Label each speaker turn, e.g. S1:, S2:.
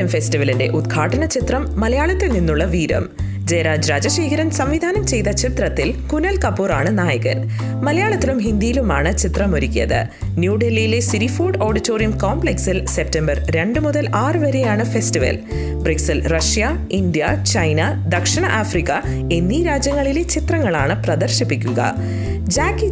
S1: Film ഫെസ്റ്റിവലിന്റെ ഉദ്ഘാടന ചിത്രം മലയാളത്തിൽ നിന്നുള്ള വീരം. ജയരാജ് രാജശേഖരൻ സംവിധാനം ചെയ്ത ചിത്രത്തിൽ കുനൽ കപൂർ ആണ് നായകൻ. മലയാളത്തിലും ഹിന്ദിയിലുമാണ് ചിത്രമൊരുക്കിയത്. ന്യൂഡൽഹിയിലെ സിരി ഫുഡ് ഓഡിറ്റോറിയം കോംപ്ലക്സിൽ സെപ്റ്റംബർ 2 മുതൽ 6 വരെയാണ് ഫെസ്റ്റിവൽ. ബ്രിക്സിൽ റഷ്യ, ഇന്ത്യ, ചൈന, ദക്ഷിണ ആഫ്രിക്ക എന്നീ രാജ്യങ്ങളിലെ ചിത്രങ്ങളാണ് പ്രദർശിപ്പിക്കുക. ജാക്കി